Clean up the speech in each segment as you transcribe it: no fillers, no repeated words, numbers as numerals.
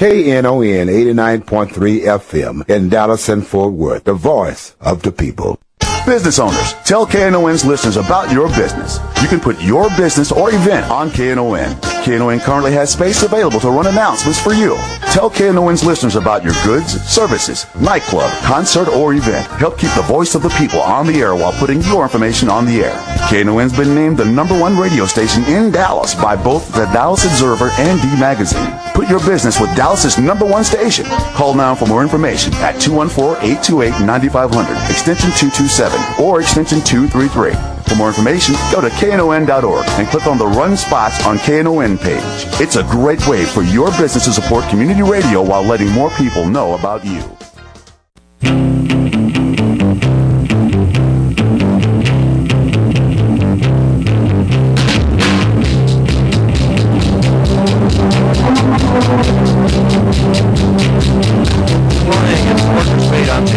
KNON 89.3 FM in Dallas and Fort Worth, the voice of the people. Business owners, tell KNON's listeners about your business. You can put your business or event on KNON. KNON currently has space available to run announcements for you. Tell KNON's listeners about your goods, services, nightclub, concert, or event. Help keep the voice of the people on the air while putting your information on the air. KNON's been named the #1 radio station in Dallas by both the Dallas Observer and D Magazine. Put your business with Dallas's #1 station. Call now for more information at 214-828-9500, extension 227, or extension 233. For more information, go to KNON.org and click on the Run Spots on KNON page. It's a great way for your business to support community radio while letting more people know about you.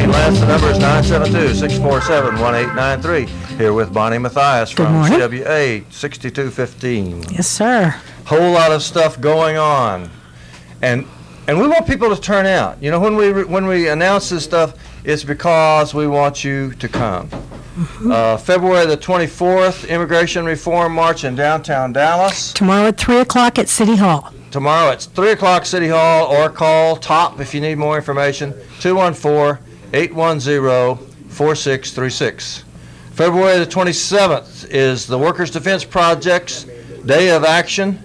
Lantz. The number is 972-647-1893. Here with Bonnie Mathias from CWA 6215. Yes, sir. Whole lot of stuff going on, and we want people to turn out. You know, when we announce this stuff, it's because we want you to come. Mm-hmm. February the 24th, Immigration Reform March in downtown Dallas. Tomorrow at 3 o'clock at City Hall. Tomorrow at 3 o'clock City Hall, or call TOP if you need more information, 214-810-4636. February the 27th is the Workers' Defense Project's Day of Action.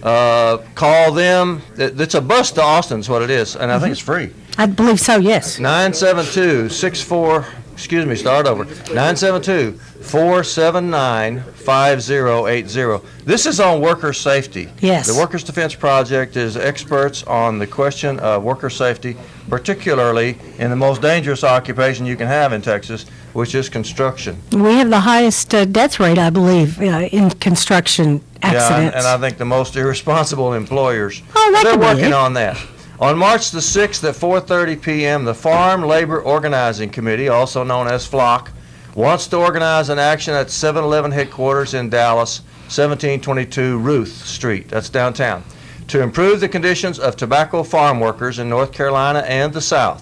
Call them. It's a bus to Austin is what it is, and I think it's free. I believe so, yes. 972-479-5080. This is on worker safety. Yes. The Workers' Defense Project is experts on the question of worker safety, particularly in the most dangerous occupation you can have in Texas, which is construction. We have the highest death rate, I believe, in construction accidents. Yeah, and I think the most irresponsible employers. Oh, that They're could be working it. on that. On March the 6th at 4:30 p.m., the Farm Labor Organizing Committee, also known as FLOC, wants to organize an action at 7-Eleven headquarters in Dallas, 1722 Routh Street, that's downtown, to improve the conditions of tobacco farm workers in North Carolina and the South.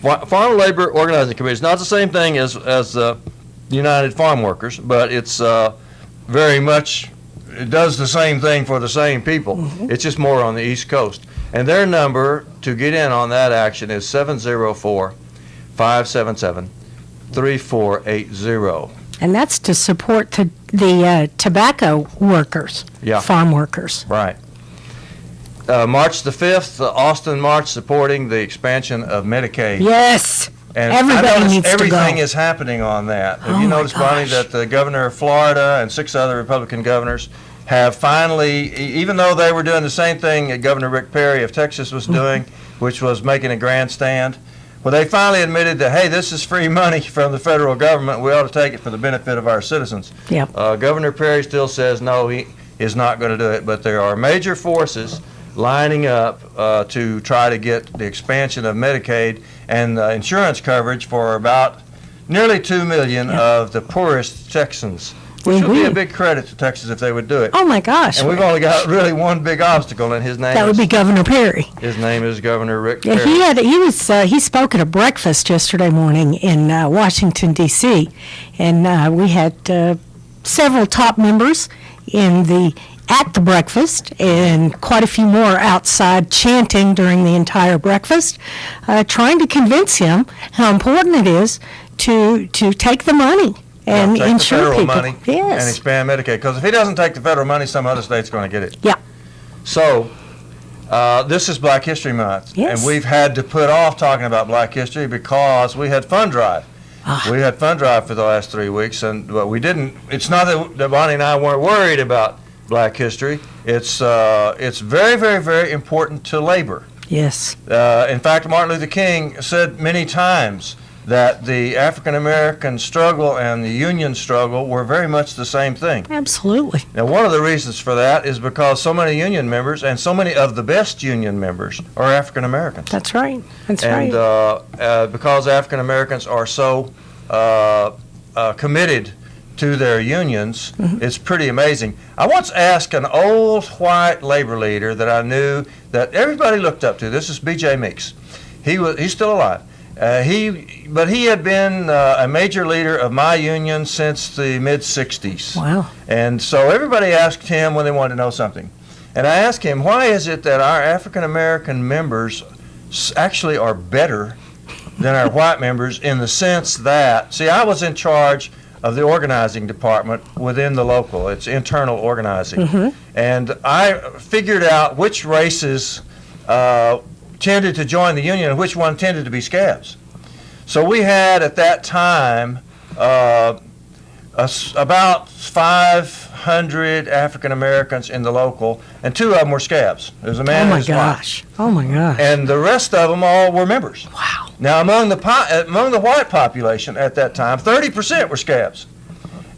Farm Labor Organizing Committee is not the same thing as United Farm Workers, but it's very much, it does the same thing for the same people. Mm-hmm. It's just more on the East Coast. And their number to get in on that action is 704-577-3480. And that's to support the tobacco workers, farm workers. Right. March the 5th, the Austin March supporting the expansion of Medicaid. Yes. And everybody needs to go. Everything is happening on that. Have you noticed, Bonnie, that the governor of Florida and 6 other Republican governors have finally, even though they were doing the same thing that Governor Rick Perry of Texas was doing, which was making a grandstand, well, they finally admitted that, hey, this is free money from the federal government. We ought to take it for the benefit of our citizens. Yep. Governor Perry still says, no, he is not going to do it. But there are major forces lining up to try to get the expansion of Medicaid and insurance coverage for about nearly 2 million of the poorest Texans. Which would be a big credit to Texas if they would do it. Oh, my gosh. And we've only got really one big obstacle, and his name would be Governor Perry. His name is Governor Rick Perry. He spoke at a breakfast yesterday morning in Washington, D.C., and we had several top members at the breakfast, and quite a few more outside chanting during the entire breakfast, trying to convince him how important it is to take the money and take insure the federal people. money and expand Medicaid. Because if he doesn't take the federal money, some other state's going to get it. Yeah. So this is Black History Month, and we've had to put off talking about Black History because we had fund drive. We had fund drive for the last 3 weeks, but we didn't. It's not that Bonnie and I weren't worried about Black history. It's very, very, very important to labor. Yes. In fact, Martin Luther King said many times that the African American struggle and the Union struggle were very much the same thing. Absolutely. Now, one of the reasons for that is because so many Union members and so many of the best Union members are African Americans. That's right. That's right. And because African Americans are so committed to their unions. It's pretty amazing. I once asked an old white labor leader that I knew that everybody looked up to. This is B.J. Meeks. He's still alive. But he had been a major leader of my union since the mid-'60s. Wow. And so everybody asked him when they wanted to know something. And I asked him, why is it that our African-American members actually are better than our white members, in the sense that, see, I was in charge of the organizing department within the local. It's internal organizing. And I figured out which races tended to join the union and which one tended to be scabs. So we had at that time about 500 African Americans in the local, and 2 of them were scabs. There was a man and his wife. Oh my gosh. And the rest of them all were members. Wow. Now among the white population at that time, 30% were scabs.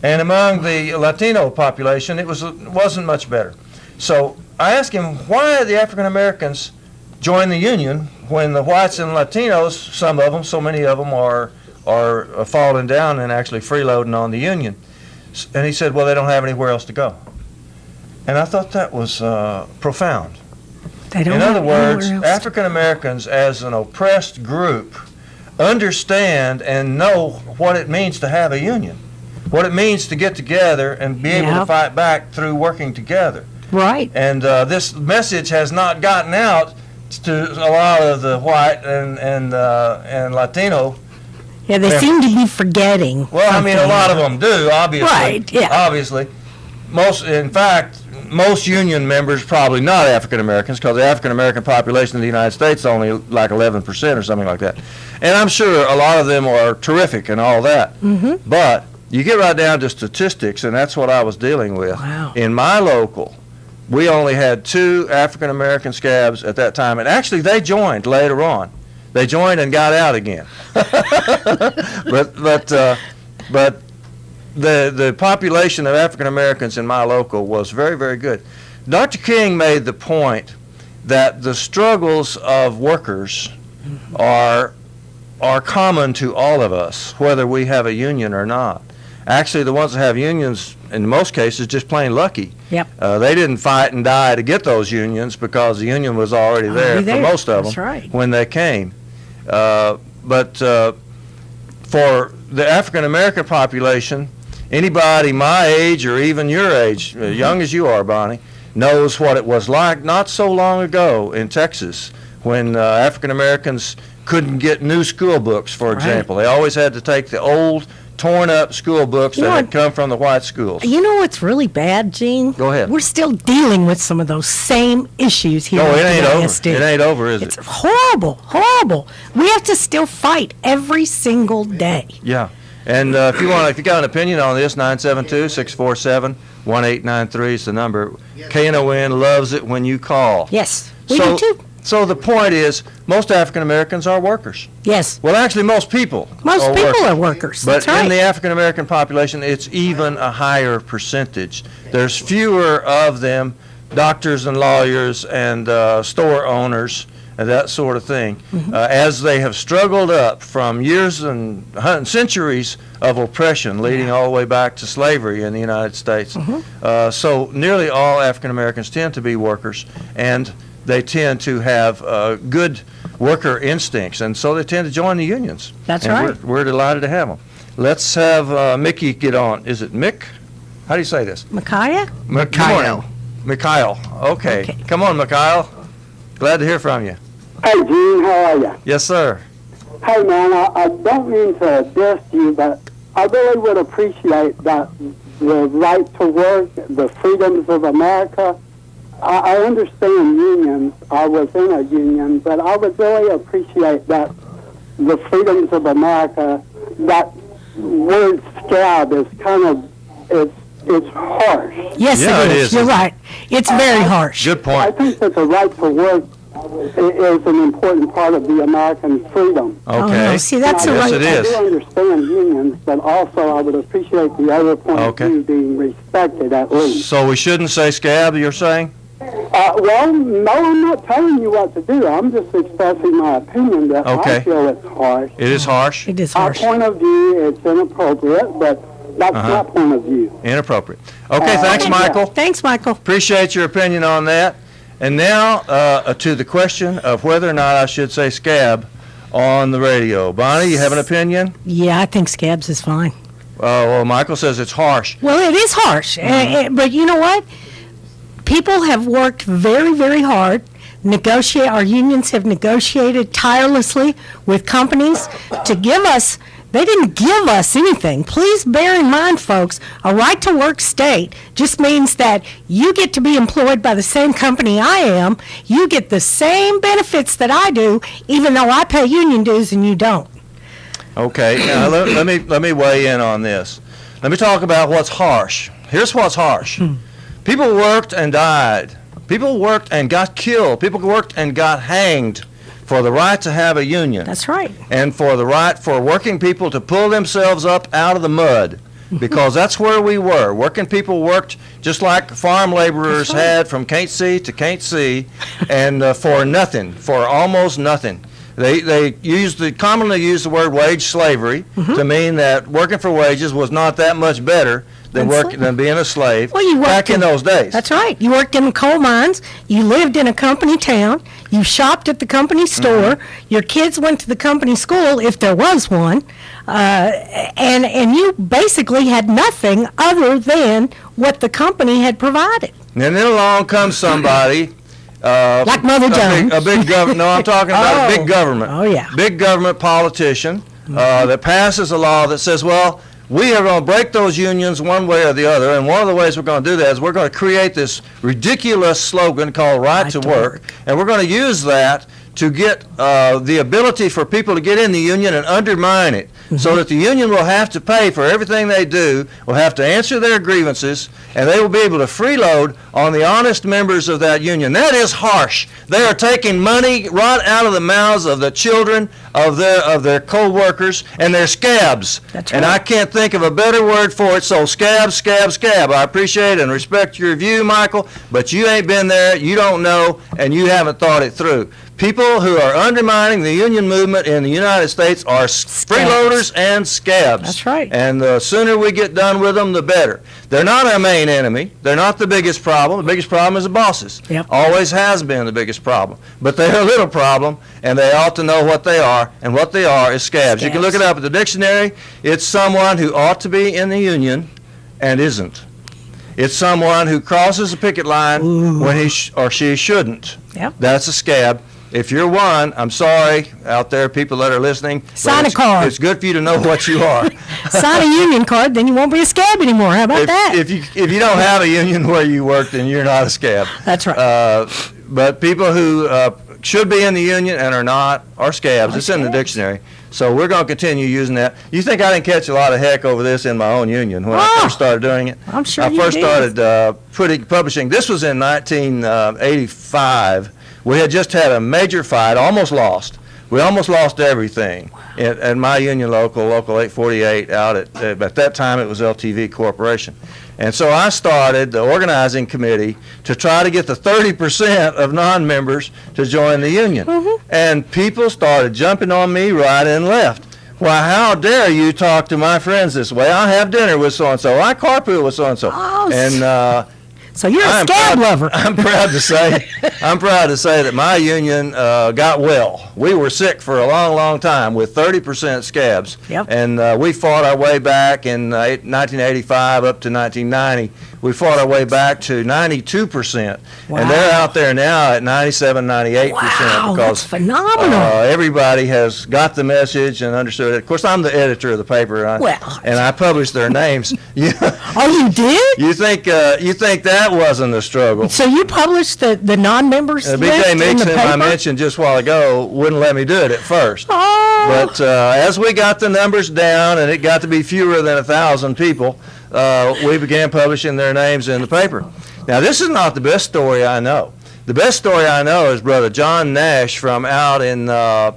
And among the Latino population, it wasn't much better. So I asked him, why the African Americans join the union when the whites and Latinos, some of them, so many of them are falling down and actually freeloading on the union. And he said, well, they don't have anywhere else to go. And I thought that was profound. In other words, African Americans as an oppressed group understand and know what it means to have a union, what it means to get together and be able to fight back through working together. Right. And this message has not gotten out to a lot of the white and Latino. Yeah, they seem to be forgetting. Well, I mean, a lot of them do, obviously. Right, yeah. Obviously. In fact, most union members probably not African Americans, because the African American population of the United States is only like 11% or something like that. And I'm sure a lot of them are terrific and all that. But you get right down to statistics, and that's what I was dealing with. Wow. In my local, we only had 2 African American scabs at that time, and actually they joined later on. They joined and got out again. but the population of African Americans in my local was very, very good. Dr. King made the point that the struggles of workers are common to all of us, whether we have a union or not. Actually, the ones that have unions, in most cases, just plain lucky. Yep. They didn't fight and die to get those unions, because the union was already there for most of them when they came. But for the African American population, anybody my age or even your age, young as you are, Bonnie, knows what it was like not so long ago in Texas when African Americans couldn't get new school books, for example. They always had to take the old, torn-up school books that had come from the white schools. You know what's really bad, Gene? Go ahead. We're still dealing with some of those same issues here. No, it ain't over. It ain't over, is it? It's horrible, horrible. We have to still fight every single day. Yeah. And if you got an opinion on this, 972-647-1893 is the number. KNON loves it when you call. Yes, we do too. So the point is, most African Americans are workers. Yes. Well, actually, most people. Are workers. But That's right. in the African American population, it's even a higher percentage. There's fewer of them, doctors and lawyers and store owners and that sort of thing, as they have struggled up from years and centuries of oppression, leading all the way back to slavery in the United States. So nearly all African Americans tend to be workers, and they tend to have good worker instincts, and so they tend to join the unions. That's and right. We're delighted to have them. Let's have Mickey get on. Is it Mick? How do you say this? Micaiah? Mikhail. Mikhail. Okay. Come on, Mikhail. Glad to hear from you. Hey, Gene, how are you? Yes, sir. Hey, man, I don't mean to diss you, but I really would appreciate that the right to work, the freedoms of America. I understand unions. I was in a union, but I would really appreciate that the freedoms of America, that word scab is kind of, it's harsh. Yes, it is. You're right. It's very harsh. Good point. I think that the right to work is an important part of the American freedom. Okay. Oh, no. See, that's yes, it is. I do understand unions, but also I would appreciate the other point of view being respected at least. So we shouldn't say scab, you're saying? Well, no, I'm not telling you what to do. I'm just expressing my opinion that I feel it's harsh. It is harsh? It is harsh. Our point of view, it's inappropriate, but That's my point of view. Inappropriate. Okay, thanks, Michael. Thanks, Michael. Appreciate your opinion on that. And now to the question of whether or not I should say scab on the radio. Bonnie, you have an opinion? Yeah, I think scabs is fine. Well, Michael says it's harsh. Well, it is harsh, but you know what? People have worked very, very hard. Our unions have negotiated tirelessly with companies to give us. They didn't give us anything. Please bear in mind, folks, a right-to-work state just means that you get to be employed by the same company I am. You get the same benefits that I do, even though I pay union dues and you don't. Okay, now let me weigh in on this. Let me talk about what's harsh. Here's what's harsh. People worked and died. People worked and got killed. People worked and got hanged for the right to have a union. That's right. And for the right for working people to pull themselves up out of the mud, because that's where we were. Working people worked just like farm laborers had from can't see to can't see, and for nothing, for almost nothing. They commonly use the word wage slavery to mean that working for wages was not that much better than being a slave back in those days. That's right. You worked in the coal mines. You lived in a company town. You shopped at the company store. Your kids went to the company school, if there was one. And you basically had nothing other than what the company had provided. And then along comes somebody. Like Mother Jones. A big government. No, I'm talking about a big government. Oh, yeah. Big government politician that passes a law that says, well, we are going to break those unions one way or the other, and one of the ways we're going to do that is we're going to create this ridiculous slogan called Right to Work, and we're going to use that to get the ability for people to get in the union and undermine it, so that the union will have to pay for everything they do, will have to answer their grievances, and they will be able to freeload on the honest members of that union. That is harsh. They are taking money right out of the mouths of the children of their co-workers, and they're scabs. That's right. And I can't think of a better word for it, so scab, scab, scab. I appreciate and respect your view, Michael, but you ain't been there, you don't know, and you haven't thought it through. People who are undermining the union movement in the United States are freeloaders and scabs. That's right. And the sooner we get done with them, the better. They're not our main enemy. They're not the biggest problem. The biggest problem is the bosses. Yep. Always has been the biggest problem. But they're a little problem, and they ought to know what they are, and what they are is scabs. You can look it up at the dictionary. It's someone who ought to be in the union and isn't. It's someone who crosses a picket line when he or she shouldn't. Yep. That's a scab. If you're one, I'm sorry out there, people that are listening. Sign a card. It's good for you to know what you are. Sign a union card, then you won't be a scab anymore. How about that? If you don't have a union where you work, then you're not a scab. That's right. But people who should be in the union and are not are scabs. It's in the dictionary. So we're going to continue using that. You think I didn't catch a lot of heck over this in my own union when I first started doing it? I'm sure I first started publishing. This was in 1985. We had just had a major fight, almost lost. We almost lost everything at my union local 848 out at that time it was LTV Corporation. And so I started the organizing committee to try to get the 30% of non-members to join the union. And people started jumping on me right and left. Why, how dare you talk to my friends this way? I have dinner with so-and-so. I carpool with so-and-so. So you're a scab lover. I'm proud to say that my union got well. We were sick for a long, long time with 30% scabs. Yep. And we fought our way back in 1985 up to 1990. We fought our way back to 92%. Wow. And they're out there now at 97, 98%. Wow, because that's phenomenal. Everybody has got the message and understood it. Of course, I'm the editor of the paper, and I publish their names. Oh, you did? You think that wasn't a struggle? So you published the non-members list B.J. in the Mixon, paper? I mentioned just a while ago, wouldn't let me do it at first. Oh. But as we got the numbers down and it got to be fewer than 1,000 people, we began publishing their names in the paper. Now, this is not the best story I know. The best story I know is Brother John Nash from out in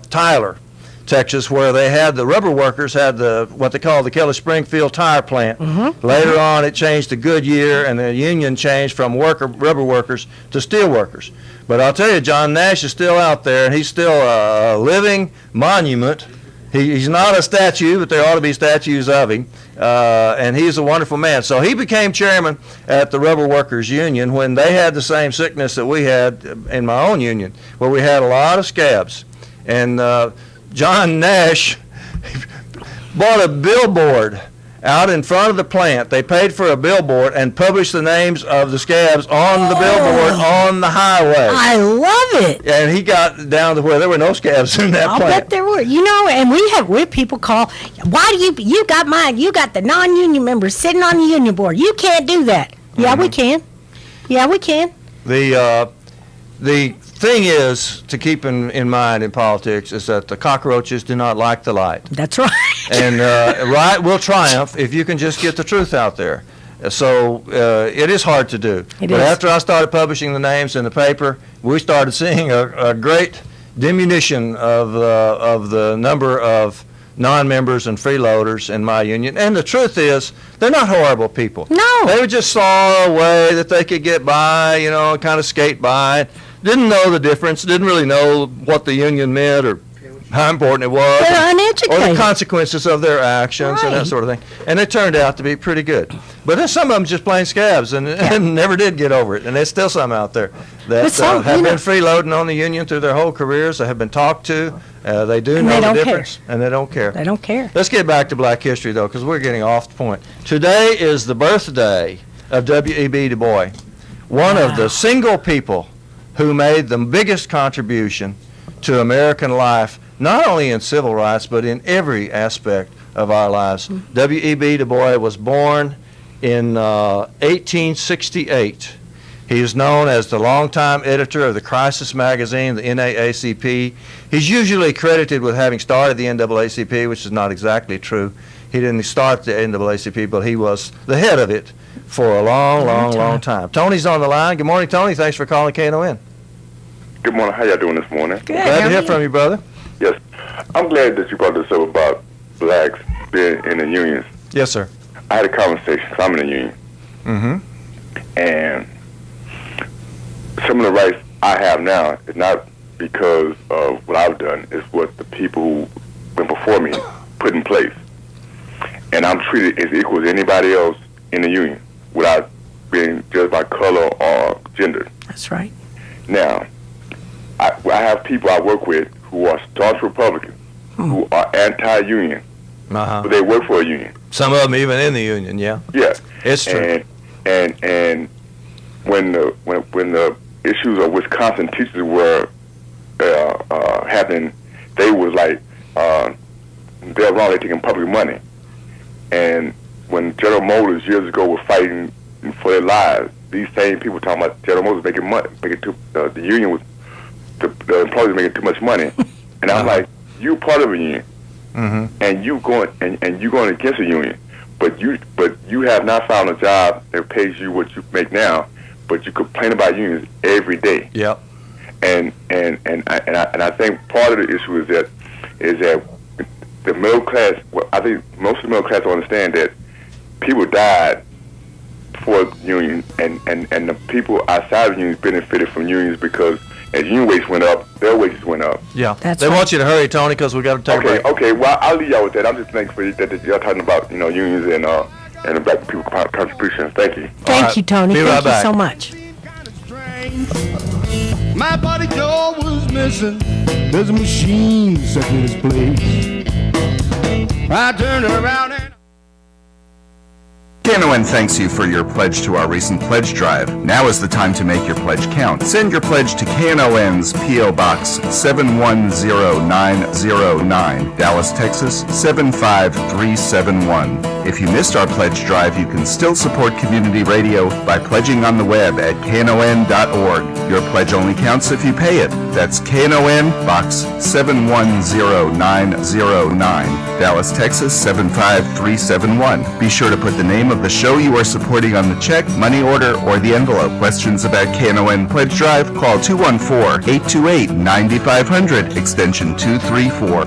Tyler, Texas, where they had the rubber workers had what they call the Kelly Springfield tire plant. Later on, it changed to Goodyear, and the union changed from rubber workers to steel workers. But I'll tell you, John Nash is still out there, and he's still a living monument He's not a statue, but there ought to be statues of him. And he's a wonderful man. So he became chairman at the Rubber Workers Union when they had the same sickness that we had in my own union, where we had a lot of scabs. And John Nash bought a billboard out in front of the plant. They paid for a billboard and published the names of the scabs on the billboard on the highway. I love it. And he got down to where there were no scabs in that I'll plant. bet there were. You know, and we have people call, why do you got mine? You got the non-union members sitting on the union board. You can't do that. Yeah, we can. Yeah, we can. The thing is to keep in mind in politics is that the cockroaches do not like the light. That's right. And right will triumph if you can just get the truth out there. So it is hard to do. But after I started publishing the names in the paper, we started seeing a great diminution of the number of non-members and freeloaders in my union. And the truth is, they're not horrible people. No. They just saw a way that they could get by, you know, kind of skate by. Didn't know the difference, didn't really know what the union meant or how important it was. They're uneducated. Or the consequences of their actions and that sort of thing. And they turned out to be pretty good. But then some of them just plain scabs and never did get over it. And there's still some out there that have been freeloading on the union through their whole careers. They have been talked to. They do know the difference. And they don't care. They don't care. Let's get back to Black history, though, because we're getting off the point. Today is the birthday of W.E.B. DuBois, one of the single people who made the biggest contribution to American life, not only in civil rights, but in every aspect of our lives. W.E.B. DuBois was born in 1868. He is known as the longtime editor of the Crisis magazine, the NAACP. He's usually credited with having started the NAACP, which is not exactly true. He didn't start the NAACP, but he was the head of it for a long time. Tony's on the line. Good morning, Tony. Thanks for calling KNON. Good morning. How y'all doing this morning? Good. Glad to hear from you, brother. Yes. I'm glad that you brought this up about blacks being in the unions. Yes, sir. I had a conversation, 'cause I'm in a union. Mm-hmm. And some of the rights I have now is not because of what I've done, it's what the people who went before me put in place. And I'm treated as equal as anybody else in the union without being judged by color or gender. That's right. Now, I have people I work with who are staunch Republicans, who are anti-union, but they work for a union. Some of them even in the union, yeah. Yeah, it's true. And when the issues of Wisconsin teachers were happening, they was like they're wrong. They're taking public money. And when General Motors years ago were fighting for their lives, these same people talking about General Motors making money, the union was the employees making too much money. And I'm like, you part of a union, and you going against a union, but you have not found a job that pays you what you make now, but you complain about unions every day. Yep. And I think part of the issue is that the middle class. Well, I think most of the middle class will understand that people died for unions, and the people outside of unions benefited from unions because as union wages went up, their wages went up. Yeah, they want you to hurry, Tony, because we got to take a break. Okay. Well, I'll leave y'all with that. I'm just thankful that y'all talking about unions and the black people contributions. Thank you. Thank you, Tony. Thank you so much. My body door was missing. There's a machine set in its place. I turned around and KNON thanks you for your pledge to our recent pledge drive. Now is the time to make your pledge count. Send your pledge to KNON's P.O. Box 710909, Dallas, Texas 75371. If you missed our pledge drive, you can still support community radio by pledging on the web at knon.org. Your pledge only counts if you pay it. That's KNON Box 710909, Dallas, Texas 75371. Be sure to put the name of the show you are supporting on the check, money order, or the envelope. Questions about KNON Pledge Drive? Call 214-828-9500, extension 234.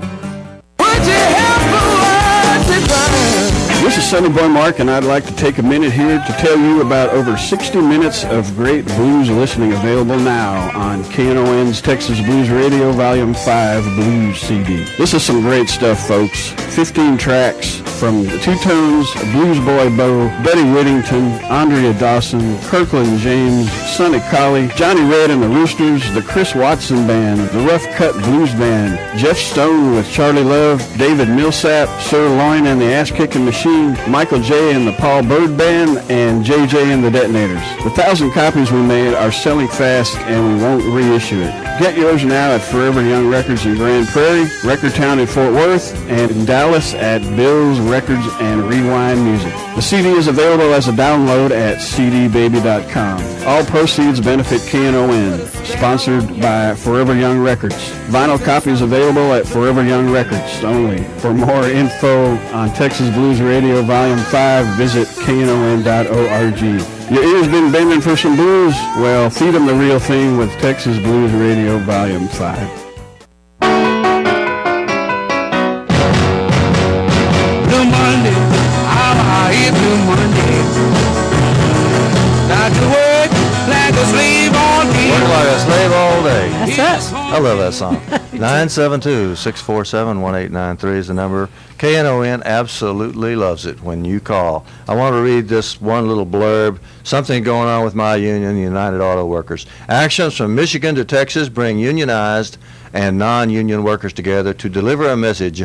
would you help the world divine? This is Sonny Boy Mark, and I'd like to take a minute here to tell you about over 60 minutes of great blues listening available now on KNON's Texas Blues Radio Volume 5 Blues CD. This is some great stuff, folks. 15 tracks from the Two-Tones, Blues Boy Bo, Betty Whittington, Andrea Dawson, Kirkland James, Sonny Colley, Johnny Red and the Roosters, the Chris Watson Band, the Rough Cut Blues Band, Jeff Stone with Charlie Love, David Millsap, Sir Loin and the Ass Kicking Machine, Michael J. and the Paul Bird Band, and JJ and the Detonators. The 1,000 copies we made are selling fast, and we won't reissue it. Get yours now at Forever Young Records in Grand Prairie, Record Town in Fort Worth, and in Dallas at Bill's Records and Rewind Music. The CD is available as a download at cdbaby.com. All proceeds benefit KNON, sponsored by Forever Young Records. Vinyl copies available at Forever Young Records only. For more info on Texas Blues Radio Volume 5, visit knon.org. Your ears been bending for some blues? Well, feed them the real thing with Texas Blues Radio Volume 5. Blue Monday, how you Blue Monday? Got to work like a slave all day. Work like a slave all day. That's us. I love that song. 972-647-1893 is the number. KNON absolutely loves it when you call. I want to read this one little blurb. Something going on with my union, the United Auto Workers. Actions from Michigan to Texas bring unionized and non-union workers together to deliver a message.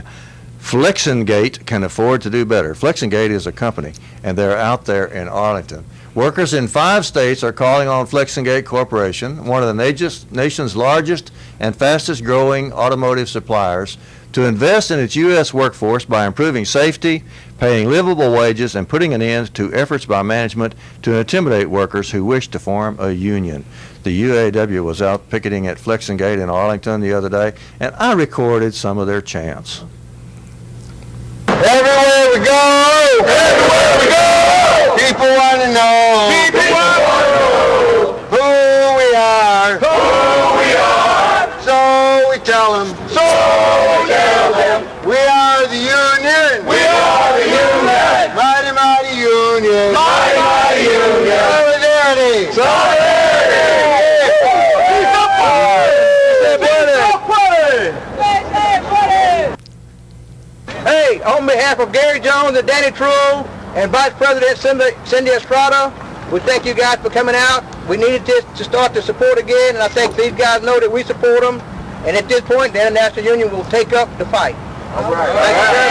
Flexingate can afford to do better. Flexingate is a company, and they're out there in Arlington. Workers in 5 states are calling on Flexingate Corporation, one of the nation's largest and fastest growing automotive suppliers, to invest in its U.S. workforce by improving safety, paying livable wages, and putting an end to efforts by management to intimidate workers who wish to form a union. The UAW was out picketing at Flexingate in Arlington the other day, and I recorded some of their chants. Everywhere we go! Everywhere we go! People want to know! People want to know! Who we are! Who we are! So we tell them! So we tell them! We are the union! We are the union! Mighty, mighty union! Mighty, mighty union! Solidarity! Solidarity! Hey, on behalf of Gary Jones and Danny Trull and Vice President Cindy Estrada, we thank you guys for coming out. We needed this to start to support again, and I think these guys know that we support them. And at this point, the International Union will take up the fight. All right. Thank you very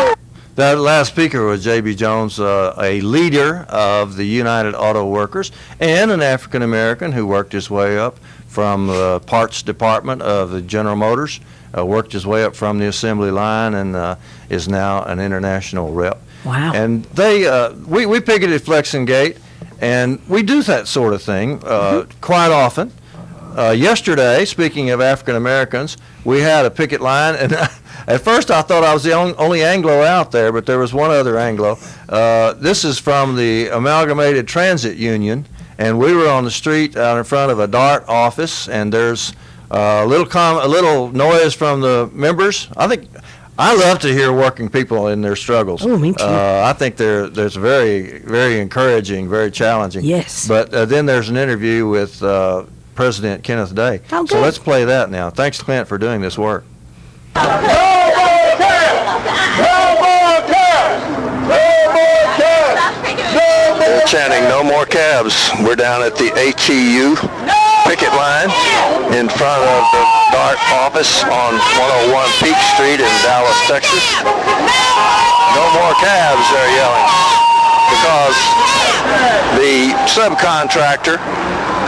much. That last speaker was J.B. Jones, a leader of the United Auto Workers and an African American who worked his way up from the parts department of the General Motors, worked his way up from the assembly line, and is now an international rep. Wow. And they, we picketed Flexingate, and we do that sort of thing quite often. Yesterday, speaking of African Americans, we had a picket line, and at first I thought I was the only Anglo out there, but there was one other Anglo. This is from the Amalgamated Transit Union, and we were on the street out in front of a DART office, and there's a little noise from the members. I love to hear working people in their struggles. Oh, me too. I think there's very, very encouraging, very challenging. Yes. But then there's an interview with President Kenneth Day. Oh, so good. let's play that now. Thanks, Clint, for doing this work. No more cabs! No more cabs! No more cabs! No more They're chanting no more cabs. We're down at the ATU picket line in front of the DART office on 101 Peach Street in Dallas, Texas. No more cabs, they're yelling, because the subcontractor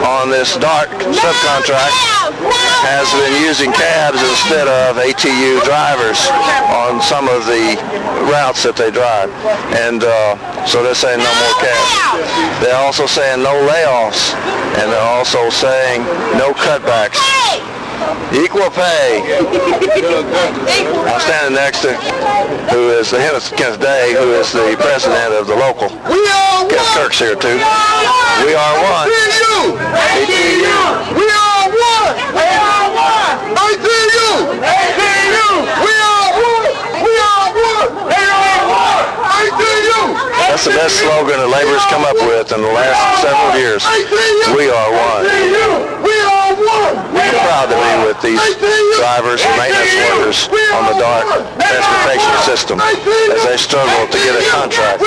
on this DART subcontract has been using cabs instead of ATU drivers on some of the routes that they drive. And so they're saying no more cabs. They're also saying no layoffs, and they're also saying no cutbacks. Equal pay. I'm standing next to Kenneth Day, who is the president of the local. We are one. Kenneth Kirk's here too. We are one. ATU! ATU! We are one. We are one. ATU! ATU! best slogan that labor has come up with in the last several years. We are one. We're proud to be with these drivers and maintenance workers on the DART transportation system as they struggle to get a contract.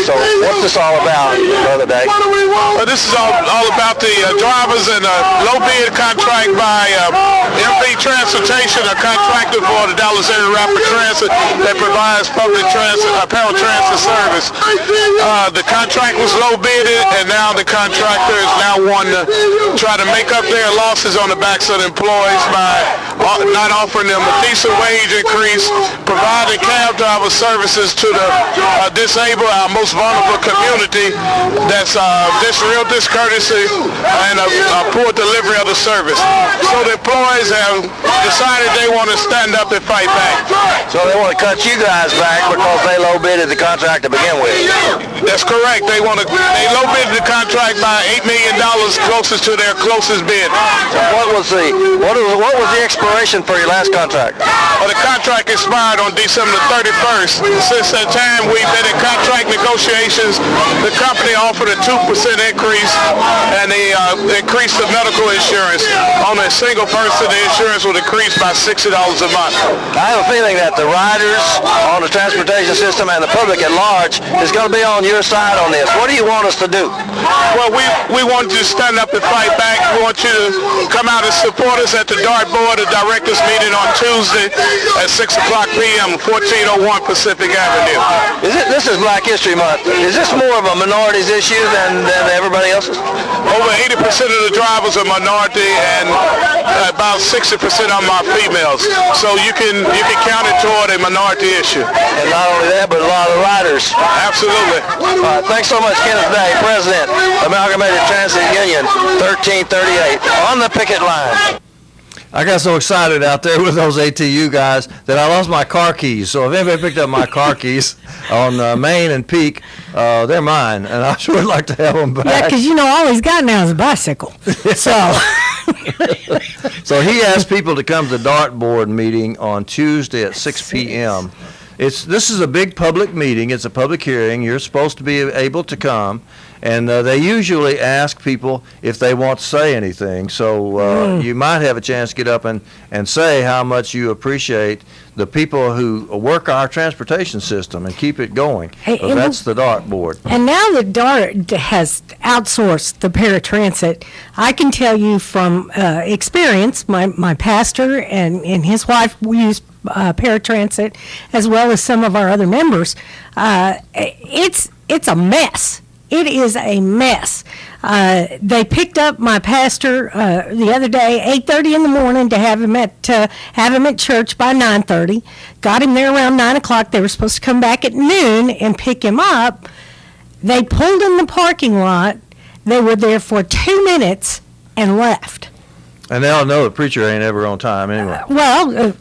So what's this all about, Brother Day? Well, this is all about the drivers and low bid contract by MP Transportation, a contractor for the Dallas Area Rapid Transit that provides public transit, paratransit service. The contract was low bidded, and now the contractor is now wanting to try to make up their losses on the backs of the employees by not offering them a decent wage increase, providing cab driver services to the disabled, our most vulnerable community. That's real discourtesy and a poor delivery of the service. So the employees have decided they want to stand up and fight back. So they want to cut you guys back because they low bidded the contract to begin with. That's correct. They low bidded the contract by $8 million closest to their closest bid. So what was the expiration for your last contract? Well, the contract expired on December 31st. Since that time, we've been in contract negotiations. The company offered a 2% increase, and they increased the medical insurance. On a single person, the insurance would increase by $60 a month. I have a feeling that the riders on the transportation system and the public at large is going to be on your side on this. What do you want us to do? Well, we want you to stand up and fight back. We want you to come out and support us at the DART Board of Directors meeting on Tuesday at 6 o'clock p.m., 1401 Pacific Avenue. This is Black History Month. Is this more of a minorities issue than everybody else's? Over 80% of the drivers are minority, and about 60% of them are females. So you can count it toward a minority issue. And not only that, but a lot of riders. Absolutely. Thanks so much, Kenneth Day, President, Amalgamated Transit Union, 1338, on the picket line. I got so excited out there with those ATU guys that I lost my car keys. So if anybody picked up my car keys on Main and Peak, they're mine, and I sure would like to have them back. Yeah, because all he's got now is a bicycle. So. So he asked people to come to the DART Board meeting on Tuesday at 6 p.m. This is a big public meeting. It's a public hearing. You're supposed to be able to come. And they usually ask people if they want to say anything. So you might have a chance to get up and say how much you appreciate the people who work our transportation system and keep it going. So that's the DART Board. And now that DART has outsourced the paratransit, I can tell you from experience, my pastor and his wife used paratransit, as well as some of our other members. It's a mess. It is a mess. They picked up my pastor the other day, 8:30 in the morning, to have him at church by 9:30. Got him there around 9 o'clock. They were supposed to come back at noon and pick him up. They pulled in the parking lot. They were there for 2 minutes and left. And they all know the preacher ain't ever on time anyway.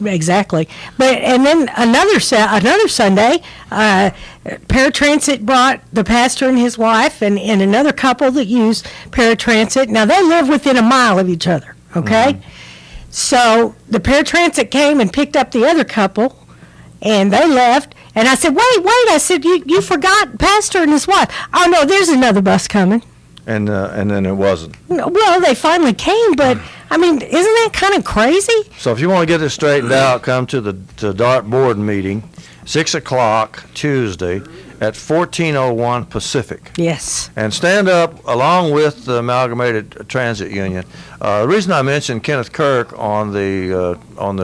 Exactly. And then another Sunday, paratransit brought the pastor and his wife and another couple that use paratransit. Now, they live within a mile of each other, okay? Mm-hmm. So the paratransit came and picked up the other couple, and they left. And I said, wait. I said, you forgot pastor and his wife. Oh, no, there's another bus coming. And then it wasn't. Well, they finally came, but I mean, isn't that kind of crazy? So if you want to get this straightened out, come to the DART Board meeting, 6 o'clock Tuesday at 1401 Pacific. Yes. And stand up along with the Amalgamated Transit Union. The reason I mentioned Kenneth Kirk on the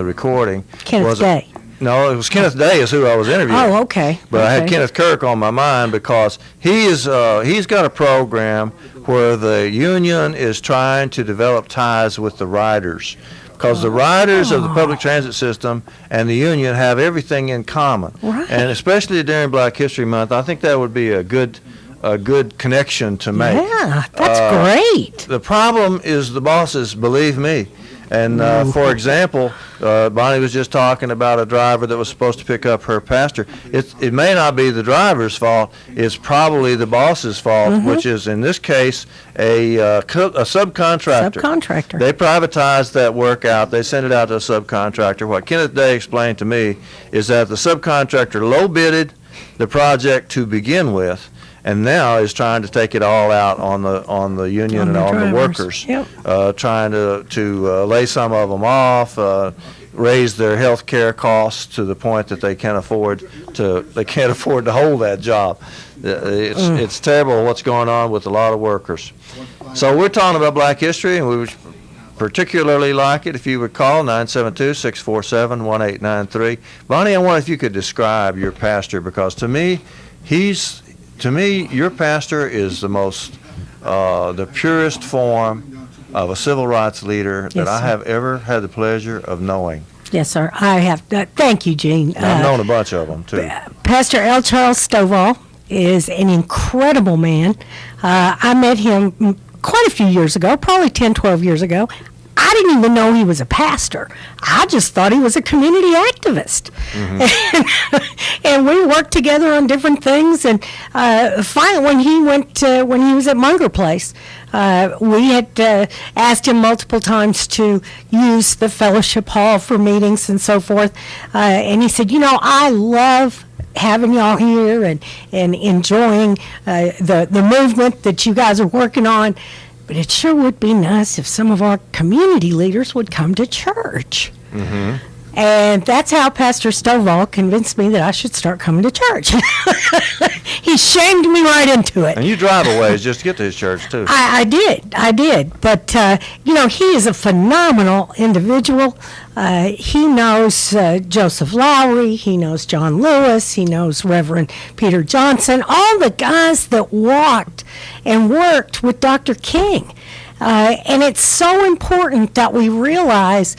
recording Kenneth Day. No, it was Kenneth Day is who I was interviewing. Oh, okay. But I had Kenneth Kirk on my mind because he's got a program where the union is trying to develop ties with the riders, because the riders of the public transit system and the union have everything in common. Right. And especially during Black History Month, I think that would be a good connection to make. Yeah, that's great. The problem is the bosses, believe me. And for example, Bonnie was just talking about a driver that was supposed to pick up her pastor. It may not be the driver's fault. It's probably the boss's fault, which is in this case a subcontractor. Subcontractor. They privatize that work out. They send it out to a subcontractor. What Kenneth Day explained to me is that the subcontractor low bidded the project to begin with, and now is trying to take it all out on the union and on the workers. Yep. Trying to lay some of them off, raise their health care costs to the point that they can't afford to hold that job. It's terrible what's going on with a lot of workers. So we're talking about Black history, and we would particularly like it if you would call 972-647-1893. Bonnie, I wonder if you could describe your pastor, because to me, your pastor is the purest form of a civil rights leader that I have ever had the pleasure of knowing. Yes, sir. I have. Thank you, Gene. I've known a bunch of them, too. Pastor L. Charles Stovall is an incredible man. I met him quite a few years ago, probably 10, 12 years ago. I didn't even know he was a pastor. I just thought he was a community activist. Mm-hmm. And we worked together on different things. And finally, when he was at Munger Place, we had asked him multiple times to use the fellowship hall for meetings and so forth. And he said, I love having y'all here and enjoying the movement that you guys are working on. But it sure would be nice if some of our community leaders would come to church. Mm-hmm. And that's how Pastor Stovall convinced me that I should start coming to church. He shamed me right into it. And you drive a ways just to get to his church, too. I did. But, he is a phenomenal individual. He knows Joseph Lowry. He knows John Lewis. He knows Reverend Peter Johnson. All the guys that walked and worked with Dr. King. And it's so important that we realize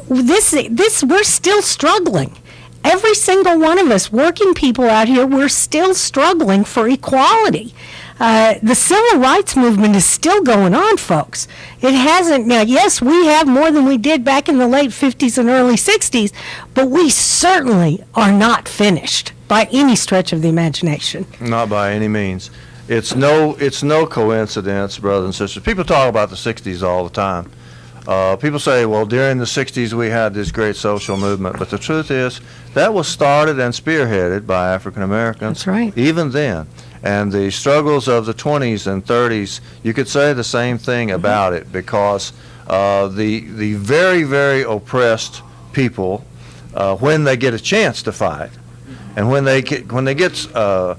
this we're still struggling. Every single one of us, working people out here, we're still struggling for equality. The civil rights movement is still going on, folks. It hasn't. Now, yes, we have more than we did back in the late 50s and early 60s, but we certainly are not finished by any stretch of the imagination. Not by any means. It's no coincidence, brothers and sisters. People talk about the 60s all the time. People say, well, during the 60s we had this great social movement, but the truth is that was started and spearheaded by African Americans. That's right. Even then. And the struggles of the 20s and 30s, you could say the same thing about it, because the very, very oppressed people, when they get a chance to fight, and when they get their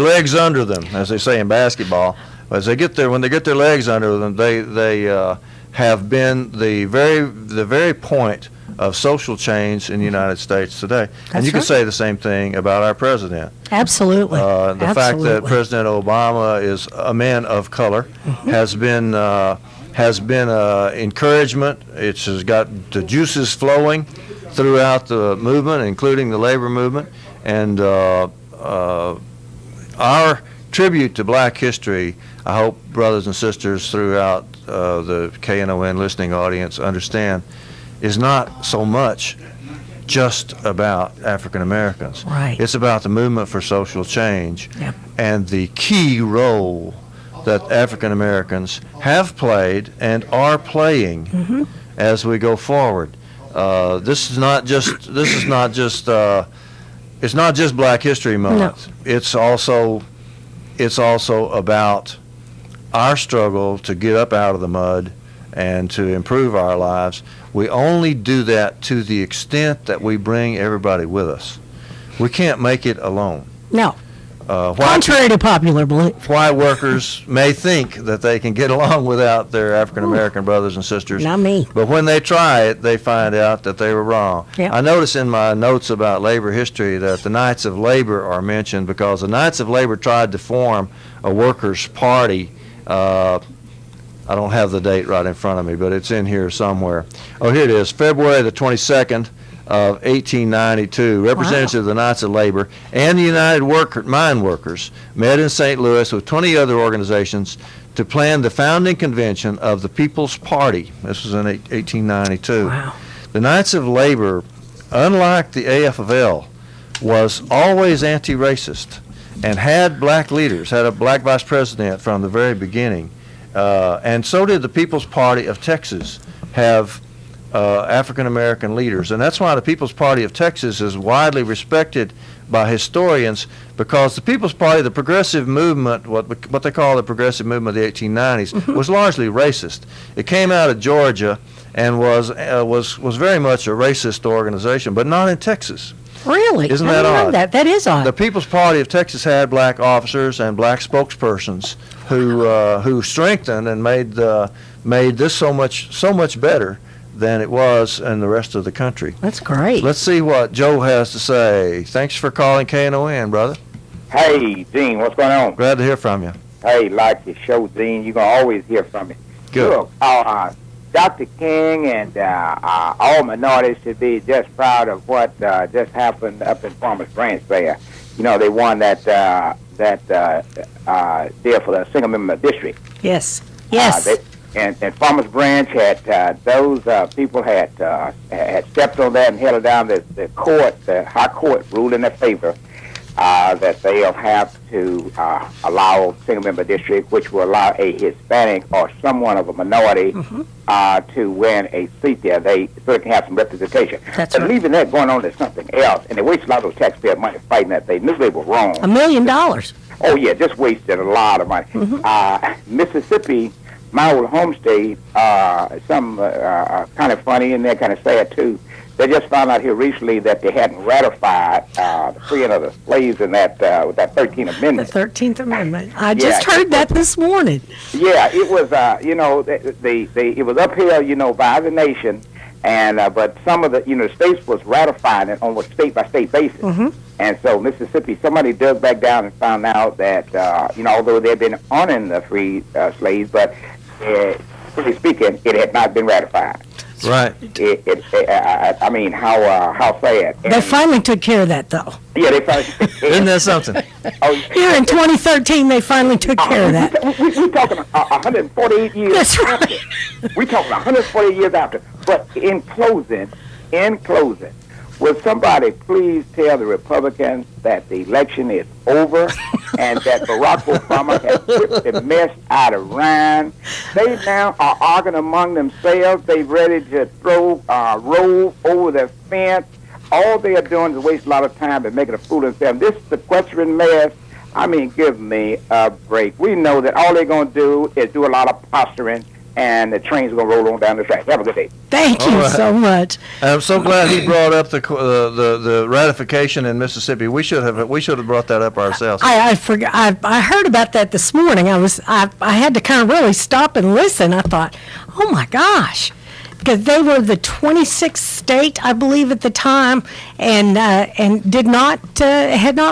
legs under them, as they say in basketball, when they get their legs under them, they have been the very point of social change in the United States today. And you can say the same thing about our president. Absolutely. The fact that President Obama is a man of color has been encouragement. It has got the juices flowing throughout the movement, including the labor movement. And our tribute to Black history, I hope brothers and sisters throughout the KNON listening audience understand, is not so much just about African Americans. Right. It's about the movement for social change. Yep. And the key role that African Americans have played and are playing as we go forward. It's not just Black History Month. No. It's also about our struggle to get up out of the mud and to improve our lives. We only do that to the extent that we bring everybody with us. We can't make it alone. No. Contrary to popular belief. White workers may think that they can get along without their African American brothers and sisters. Not me. But when they try it, they find out that they were wrong. Yep. I notice in my notes about labor history that the Knights of Labor are mentioned because the Knights of Labor tried to form a workers' party. I don't have the date right in front of me, but it's in here somewhere. Oh, here it is, February the 22nd of 1892. Representatives of the Knights of Labor and the United Mine Workers met in St. Louis with 20 other organizations to plan the founding convention of the People's Party. This was in 1892. Wow. The Knights of Labor, unlike the AFL, was always anti-racist and had black leaders, had a black vice president from the very beginning. And so did the People's Party of Texas have African American leaders. And that's why the People's Party of Texas is widely respected by historians, because the People's Party, the progressive movement, what they call the progressive movement of the 1890s, was largely racist. It came out of Georgia and was very much a racist organization, but not in Texas. Really? Isn't that odd? That is odd. The People's Party of Texas had black officers and black spokespersons who strengthened and made this so much better than it was in the rest of the country. That's great. Let's see what Joe has to say. Thanks for calling KNON, brother. Hey, Dean, what's going on? Glad to hear from you. Hey, like your show, Dean. You're going to always hear from me. Good. Look, Dr. King and all minorities should be just proud of what just happened up in Farmers Branch there. You know, they won that deal for the single-member district. Yes. Yes. And Farmers Branch had those people had stepped on that and held it down. The high court ruled in their favor that they'll have to allow single-member district, which will allow a Hispanic or someone of a minority to win a seat there. They can have some representation. That's right. Leaving that going on to something else, and they wasted a lot of those taxpayer money fighting that. They knew they were wrong. $1 million. Oh yeah, just wasted a lot of money. Mississippi. My old home state, some kind of funny and they're kind of sad too. They just found out here recently that they hadn't ratified the freeing of the slaves in that with that 13th Amendment. The 13th Amendment. I just heard that this morning. Yeah, it was it was uphill, by the nation, and but some of the states was ratifying it on a state by state basis. And so Mississippi, somebody dug back down and found out that although they'd been honoring the free slaves, but strictly speaking, it had not been ratified. Right. I mean, how sad. They finally took care of that, though. Yeah, they finally. Isn't that something? Here in 2013, they finally took care of that. We're talking 148 years. That's right. We're talking 148 years after. But in closing, will somebody please tell the Republicans that the election is over and that Barack Obama has whipped the mess out of Ryan? They now are arguing among themselves. They're ready to throw Routh over the fence. All they are doing is waste a lot of time and making a fool of themselves. This sequestering mess, I mean, give me a break. We know that all they're going to do is do a lot of posturing, and the train's going to roll on down the track. Have a good day. Thank you so much. I'm so glad he brought up the ratification in Mississippi. We should have brought that up ourselves. I forgot. I heard about that this morning. I had to kind of really stop and listen. I thought, oh my gosh, because they were the 26th state, I believe, at the time, and had not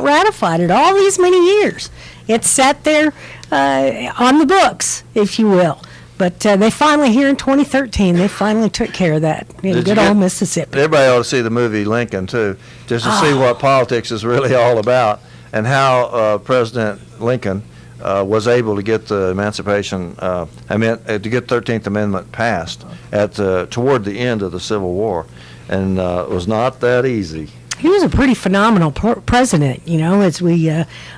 ratified it all these many years. It sat there on the books, if you will. But they finally, here in 2013, they finally took care of that in good old Mississippi. Everybody ought to see the movie Lincoln, too, just to see what politics is really all about and how President Lincoln was able to get the emancipation, to get 13th Amendment passed toward the end of the Civil War. And it was not that easy. He was a pretty phenomenal president, as we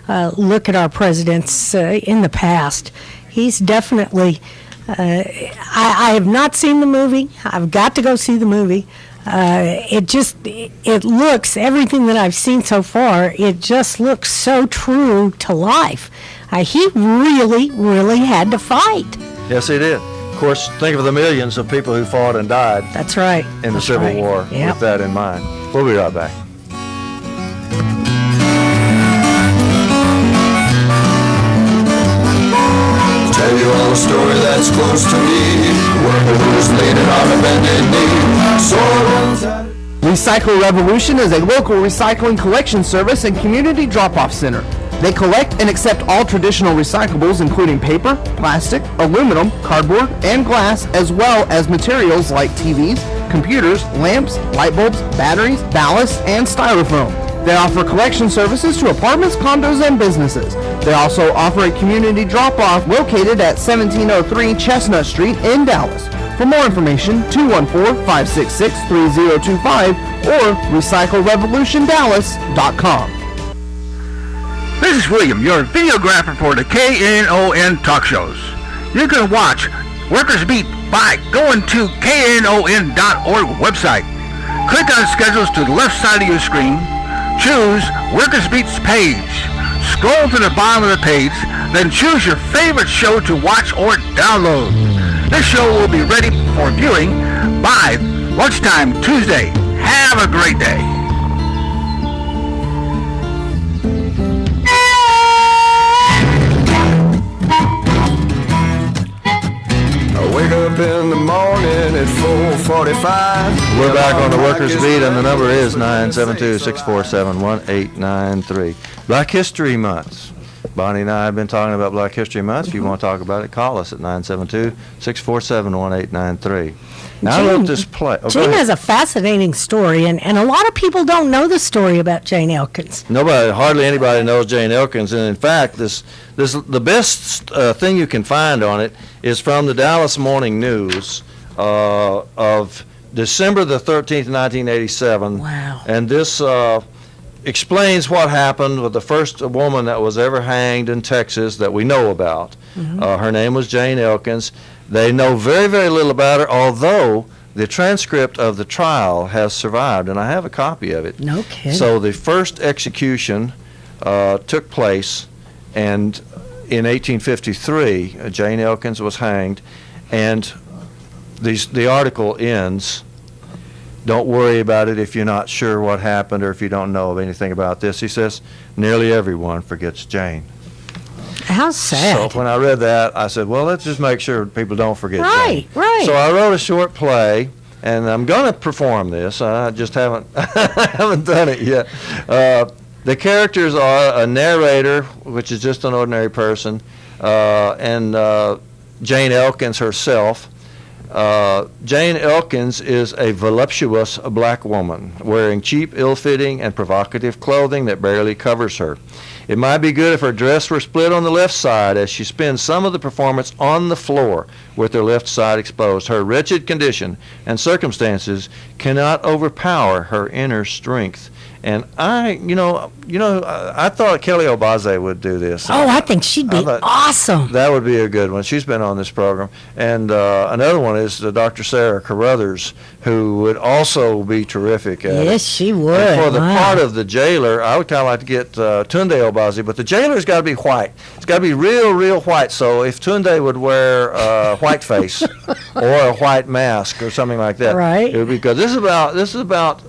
look at our presidents in the past. He's definitely... I have not seen the movie. I've got to go see the movie. It looks, everything that I've seen so far, it just looks so true to life. He really, really had to fight. Yes, he did. Of course, think of the millions of people who fought and died. That's right. In the Civil War, with that in mind. We'll be right back. Tell you all a story that's close to me. Worker who's leaning on a bended knee. So Recycle Revolution is a local recycling collection service and community drop-off center. They collect and accept all traditional recyclables, including paper, plastic, aluminum, cardboard, and glass, as well as materials like TVs, computers, lamps, light bulbs, batteries, ballast, and styrofoam. They offer collection services to apartments, condos, and businesses. They also offer a community drop-off located at 1703 Chestnut Street in Dallas. For more information, 214-566-3025 or recyclerevolutiondallas.com. This is William, your videographer for the KNON talk shows. You can watch Workers Beat by going to knon.org website. Click on schedules to the left side of your screen. choose Workers Beat's page. Scroll to the bottom of the page, then choose your favorite show to watch or download. This show will be ready for viewing by lunchtime Tuesday. Have a great day. I wake up in the morning at 4:45. We're back on the Workers Beat, and the number is 972-647-1893. Black History Month. Bonnie and I have been talking about Black History Month. If you want to talk about it, call us at 972-647-1893. Now I wrote this play. Oh, Jane has a fascinating story, and a lot of people don't know the story about Jane Elkins. Hardly anybody knows Jane Elkins, and in fact, the best thing you can find on it is from the Dallas Morning News of December the 13th, 1987. Wow. And this explains what happened with the first woman that was ever hanged in Texas that we know about. Mm-hmm. Her name was Jane Elkins. They know very, very little about her, although the transcript of the trial has survived, and I have a copy of it. No kidding. So the first execution took place, and in 1853, Jane Elkins was hanged, and the article ends, "Don't worry about it if you're not sure what happened or if you don't know anything about this." He says, "Nearly everyone forgets Jane." How sad. So when I read that, I said, well, let's just make sure people don't forget Jane. Right. So I wrote a short play, and I'm going to perform this. I just haven't haven't done it yet. The characters are a narrator, which is just an ordinary person, and Jane Elkins herself. Jane Elkins is a voluptuous black woman wearing cheap, ill-fitting, and provocative clothing that barely covers her. It might be good if her dress were split on the left side as she spends some of the performance on the floor with her left side exposed. Her wretched condition and circumstances cannot overpower her inner strength. And I thought Kelly Obaze would do this. Oh, I think she'd be awesome. That would be a good one. She's been on this program. And another one is Dr. Sarah Carruthers, who would also be terrific at it. Yes, she would. And for the part of the jailer, I would kind of like to get Tunde Obaze, but the jailer's got to be white. It's got to be real, real white. So if Tunde would wear white face or a white mask or something like that, right? It would be good. This is about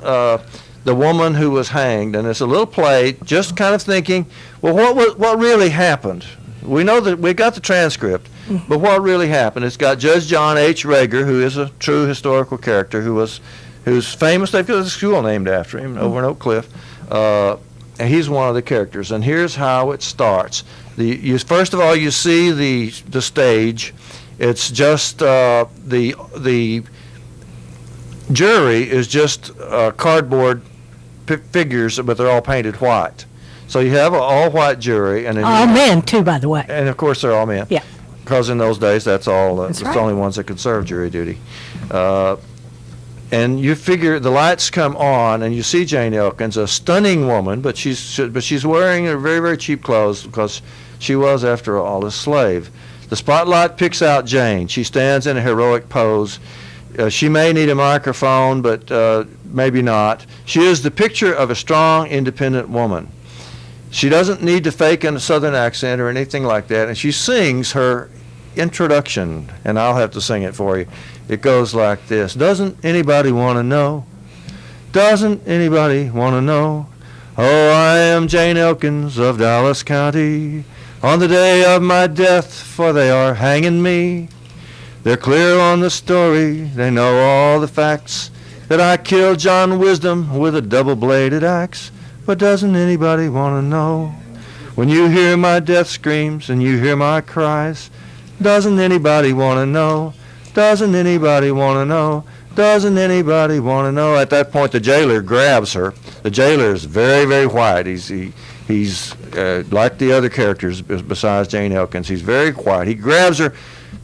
the woman who was hanged, and it's a little play, just kind of thinking, well, what really happened? We know that we got the transcript, but what really happened? It's got Judge John H. Rager, who is a true historical character, who's famous. They've got a school named after him over in Oak Cliff, and he's one of the characters. And here's how it starts. First of all, you see the stage. It's just the jury is just cardboard figures, but they're all painted white. So you have an all-white jury, and then all men too, by the way. And of course, they're all men. Yeah. Because in those days, that's all. That's it's right. the only ones that could serve jury duty. And you figure the lights come on, and you see Jane Elkins, a stunning woman, but she's wearing her very, very cheap clothes because she was, after all, a slave. The spotlight picks out Jane. She stands in a heroic pose. She may need a microphone, but maybe not. She is the picture of a strong, independent woman. She doesn't need to fake a southern accent or anything like that, and she sings her introduction, and I'll have to sing it for you. It goes like this. Doesn't anybody want to know? Doesn't anybody want to know? Oh, I am Jane Elkins of Dallas County, on the day of my death, for they are hanging me. They're clear on the story, they know all the facts, that I killed John Wisdom with a double-bladed axe. But doesn't anybody want to know? When you hear my death screams and you hear my cries, doesn't anybody want to know? Doesn't anybody want to know? Doesn't anybody want to know? At that point, the jailer grabs her. The jailer is very, very white. He's like the other characters besides Jane Elkins. He's very quiet. He grabs her,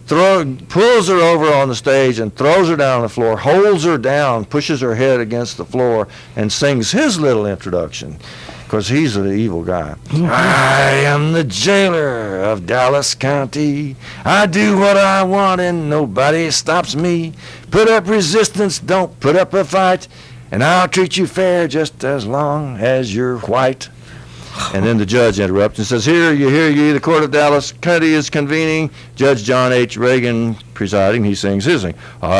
pulls her over on the stage and throws her down on the floor, holds her down, pushes her head against the floor, and sings his little introduction, because he's the evil guy. I am the jailer of Dallas County. I do what I want and nobody stops me. Put up resistance, don't put up a fight, and I'll treat you fair just as long as you're white. And then the judge interrupts and says, hear ye, the court of Dallas County is convening. Judge John H. Reagan presiding. He sings his thing. I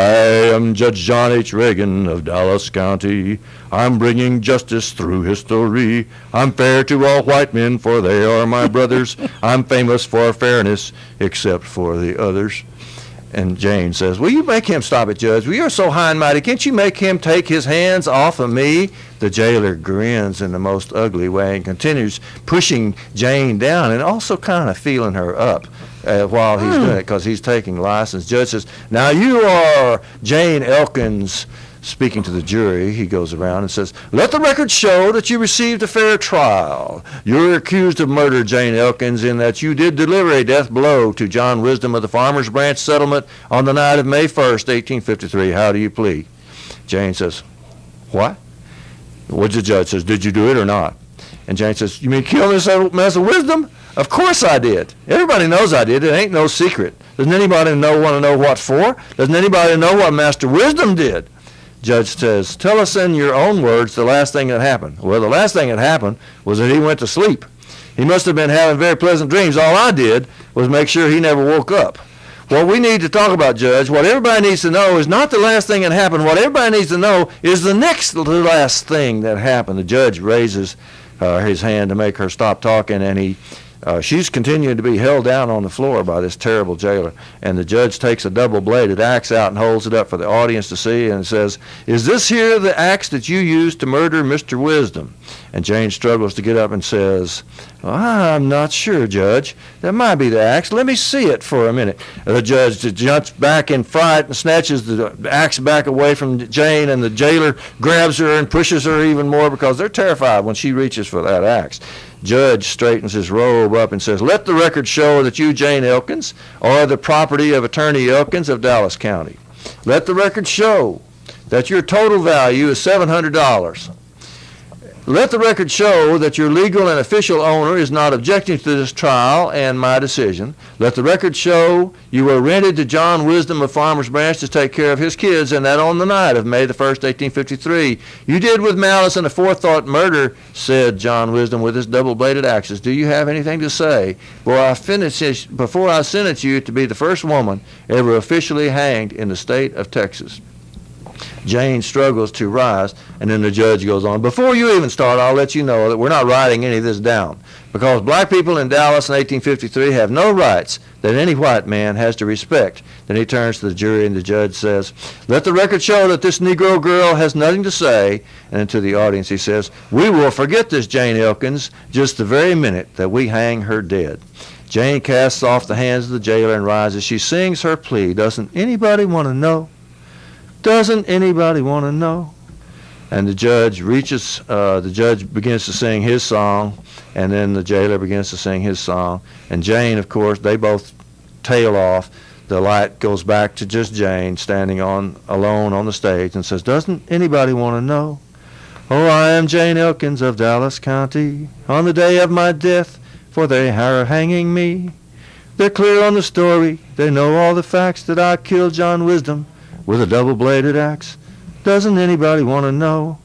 am Judge John H. Reagan of Dallas County. I'm bringing justice through history. I'm fair to all white men, for they are my brothers. I'm famous for fairness, except for the others. And Jane says, will you make him stop it, Judge? Well, you're so high and mighty. Can't you make him take his hands off of me? The jailer grins in the most ugly way and continues pushing Jane down and also kind of feeling her up while he's doing it, because he's taking license. Judge says, now you are Jane Elkins. Speaking to the jury, he goes around and says, let the record show that you received a fair trial. You're accused of murder, Jane Elkins, in that you did deliver a death blow to John Wisdom of the Farmers Branch Settlement on the night of May 1st, 1853. How do you plead? Jane says, what? What the judge says, did you do it or not? And Jane says, you mean kill this mess of wisdom? Of course I did. Everybody knows I did. It ain't no secret. Doesn't anybody want to know what for? Doesn't anybody know what Master Wisdom did? Judge says, tell us in your own words the last thing that happened. Well, the last thing that happened was that he went to sleep. He must have been having very pleasant dreams. All I did was make sure he never woke up. What we need to talk about, Judge, what everybody needs to know is not the last thing that happened. What everybody needs to know is the next to the last thing that happened. The judge raises his hand to make her stop talking, and she's continuing to be held down on the floor by this terrible jailer. And the judge takes a double-bladed axe out and holds it up for the audience to see and says, is this here the axe that you used to murder Mr. Wisdom? And Jane struggles to get up and says, well, I'm not sure, Judge. That might be the axe. Let me see it for a minute. The judge jumps back in fright and snatches the axe back away from Jane, and the jailer grabs her and pushes her even more because they're terrified when she reaches for that axe. Judge straightens his robe up and says, let the record show that you, Jane Elkins, are the property of Attorney Elkins of Dallas County. Let the record show that your total value is $700. Let the record show that your legal and official owner is not objecting to this trial and my decision. Let the record show you were rented to John Wisdom of Farmers Branch to take care of his kids, and that on the night of May the 1st, 1853. You did with malice and aforethought murder, said John Wisdom with his double-bladed axes. Do you have anything to say before I sentence you to be the first woman ever officially hanged in the state of Texas? Jane struggles to rise, and then the judge goes on. Before you even start, I'll let you know that we're not writing any of this down, because black people in Dallas in 1853 have no rights that any white man has to respect. Then he turns to the jury, and the judge says, let the record show that this Negro girl has nothing to say. And then to the audience he says, we will forget this Jane Elkins just the very minute that we hang her dead. Jane casts off the hands of the jailer and rises. She sings her plea. Doesn't anybody want to know? Doesn't anybody want to know? And the judge begins to sing his song, and then the jailer begins to sing his song. And Jane, of course, they both tail off. The light goes back to just Jane standing alone on the stage and says, doesn't anybody want to know? Oh, I am Jane Elkins of Dallas County, on the day of my death, for they are hanging me. They're clear on the story. They know all the facts that I killed John Wisdom with a double-bladed axe. Doesn't anybody want to know?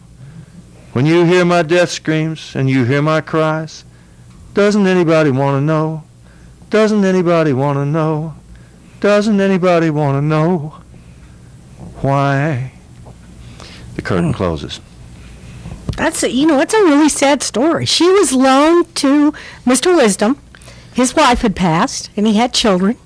When you hear my death screams and you hear my cries, doesn't anybody want to know? Doesn't anybody want to know? Doesn't anybody want to know why? The curtain closes. It's a really sad story. She was loaned to Mr. Wisdom. His wife had passed, and he had children,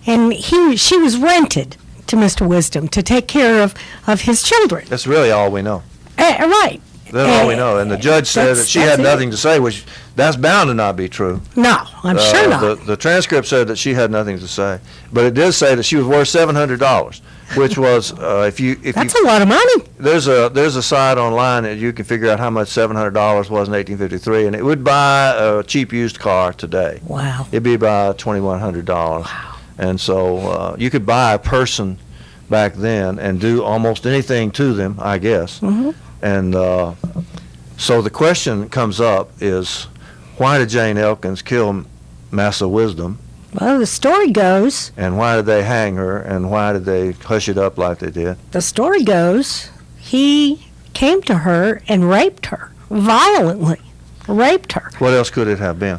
and she was rented to Mr. Wisdom to take care of his children. That's really all we know. Right. That's all we know. And the judge said that she had nothing to say, which that's bound to not be true. No, I'm sure not. The transcript said that she had nothing to say, but it did say that she was worth $700, which was that's a lot of money. There's a site online that you can figure out how much $700 was in 1853, and it would buy a cheap used car today. Wow. It'd be about $2,100. Wow. And so you could buy a person back then and do almost anything to them, I guess. Mm-hmm. And so the question comes up is, why did Jane Elkins kill Massa Wisdom? Well, the story goes. And why did they hang her, and why did they hush it up like they did? The story goes, he came to her and raped her, violently raped her. What else could it have been?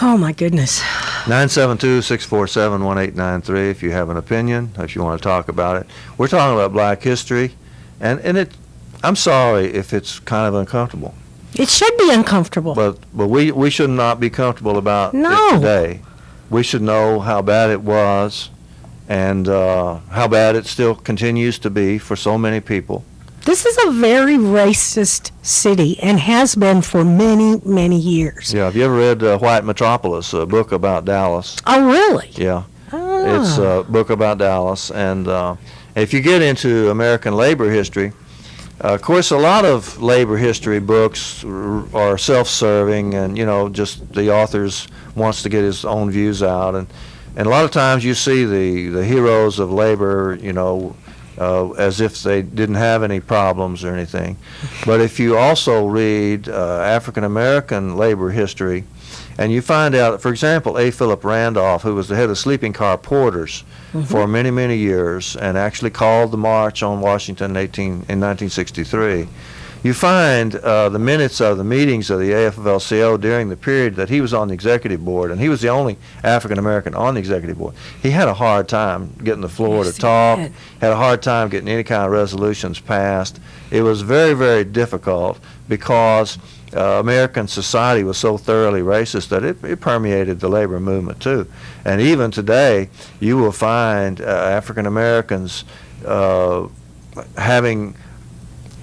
Oh, my goodness. 972-647-1893 if you have an opinion, if you want to talk about it. We're talking about black history, and I'm sorry if it's kind of uncomfortable. It should be uncomfortable. But we should not be comfortable about No. it today. We should know how bad it was and how bad it still continues to be for so many people. This is a very racist city and has been for many, many years. Yeah, have you ever read White Metropolis, a book about Dallas? Oh, really? Yeah. Ah. It's a book about Dallas. And if you get into American labor history, of course, a lot of labor history books are self-serving and, just the author wants to get his own views out. And a lot of times you see the heroes of labor, as if they didn't have any problems or anything. But if you also read African American labor history, and you find out, for example, A. Philip Randolph, who was the head of sleeping car porters for many, many years, and actually called the march on Washington in 1963. You find the minutes of the meetings of the AFL-CIO during the period that he was on the executive board, and he was the only African American on the executive board. He had a hard time getting the floor to talk, had a hard time getting any kind of resolutions passed. It was very, very difficult because American society was so thoroughly racist that it permeated the labor movement too. And even today, you will find African Americans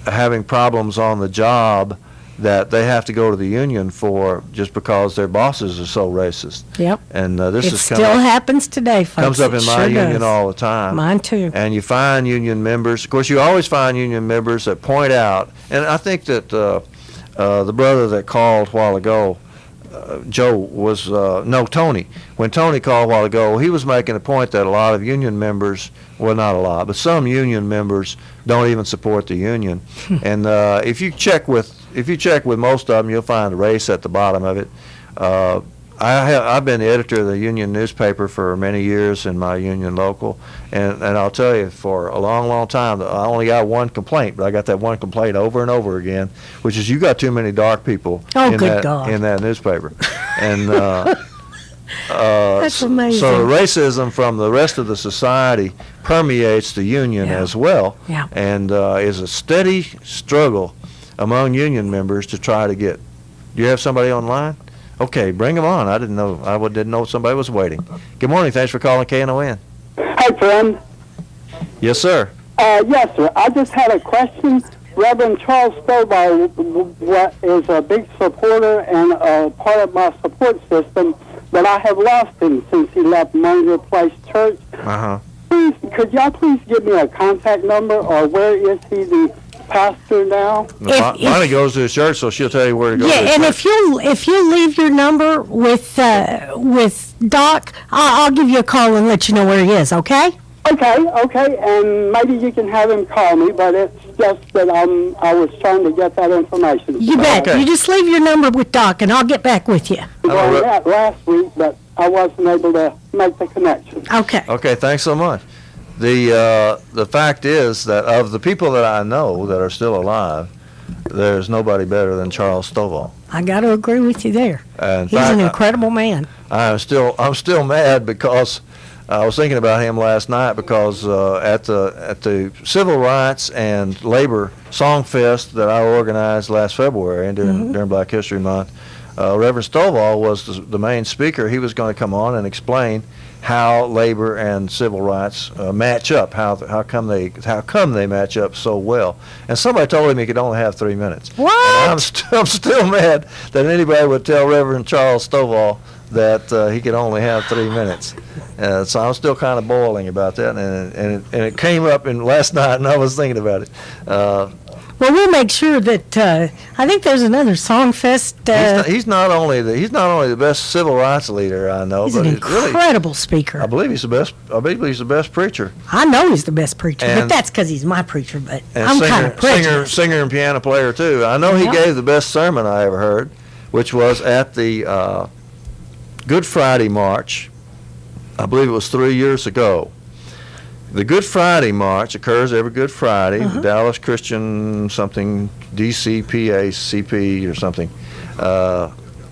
having problems on the job that they have to go to the union for just because their bosses are so racist. Yep. And this it still happens today, folks. Comes up in my union does. all the time. Mine too. And you find union members. Of course, you always find union members that point out, and I think that the brother that called a while ago, Tony. When Tony called a while ago, he was making a point that a lot of union members, well, not a lot, but some union members don't even support the union. And if you check with most of them, you'll find race at the bottom of it. I've been the editor of the union newspaper for many years in my union local, and I'll tell you, for a long, long time, I only got one complaint, but I got that one complaint over and over again, which is you got too many dark people in that newspaper. And that's amazing. So the racism from the rest of the society permeates the union as well, and is a steady struggle among union members to try to get. Do you have somebody online? Okay, bring them on. I didn't know somebody was waiting. Good morning. Thanks for calling KNON. Hi, friend. Yes, sir. Yes, sir. I just had a question. Reverend Charles Stovall is a big supporter and a part of my support system, but I have lost him since he left Munger Place Church. Please, could y'all please give me a contact number, or where is he the pastor now? Bonnie goes to his church, so she'll tell you where to go. Yeah, and if you leave your number with Doc, I'll give you a call and let you know where he is. Okay? Okay, and maybe you can have him call me, but it's just that I was trying to get that information. You bet. You just leave your number with Doc, and I'll get back with you. Well, that last week, but I wasn't able to make the connection. Okay. Okay, thanks so much. The fact is that of the people that I know that are still alive, there's nobody better than Charles Stovall. I got to agree with you there. In He's fact, an incredible man. I'm still mad because I was thinking about him last night because at the Civil Rights and Labor Song Fest that I organized last February during Black History Month, Reverend Stovall was the main speaker. He was going to come on and explain how labor and civil rights match up. How come they match up so well? And somebody told him he could only have 3 minutes. What? And I'm still mad that anybody would tell Reverend Charles Stovall that he could only have 3 minutes. So I'm still kind of boiling about that, and it came up last night, and I was thinking about it. Well, we'll make sure that I think there's another song fest. He's not only the best civil rights leader I know, He's but an incredible speaker. I believe he's the best. I believe he's the best preacher. I know he's the best preacher, but that's because he's my preacher. But I'm kind of prejudiced. Singer and piano player too. I know he gave the best sermon I ever heard, which was at the Good Friday March. I believe it was 3 years ago. The Good Friday March occurs every Good Friday. The Dallas Christian something, DCPACP or something,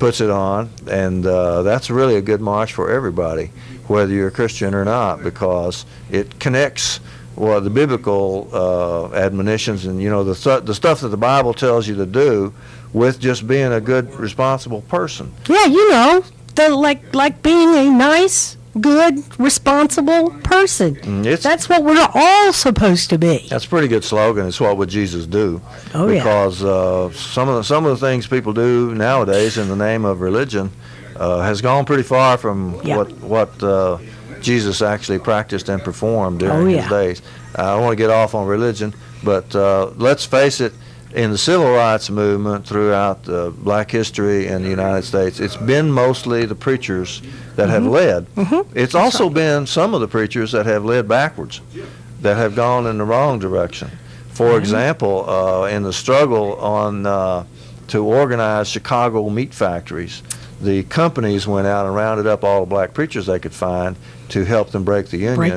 puts it on, and that's really a good march for everybody, whether you're a Christian or not, because it connects the biblical admonitions and the stuff that the Bible tells you to do with just being a good, responsible person. Yeah, like being a nice, good, responsible person. That's what we're all supposed to be. That's a pretty good slogan. It's what would Jesus do? Oh, because some of the things people do nowadays in the name of religion has gone pretty far from what Jesus actually practiced and performed during his days. I don't want to get off on religion, but let's face it, in the civil rights movement throughout black history in the United States, it's been mostly the preachers that have led. It's also been some of the preachers that have led backwards, that have gone in the wrong direction. For example, in the struggle to organize Chicago meat factories, the companies went out and rounded up all the black preachers they could find to help them break the union,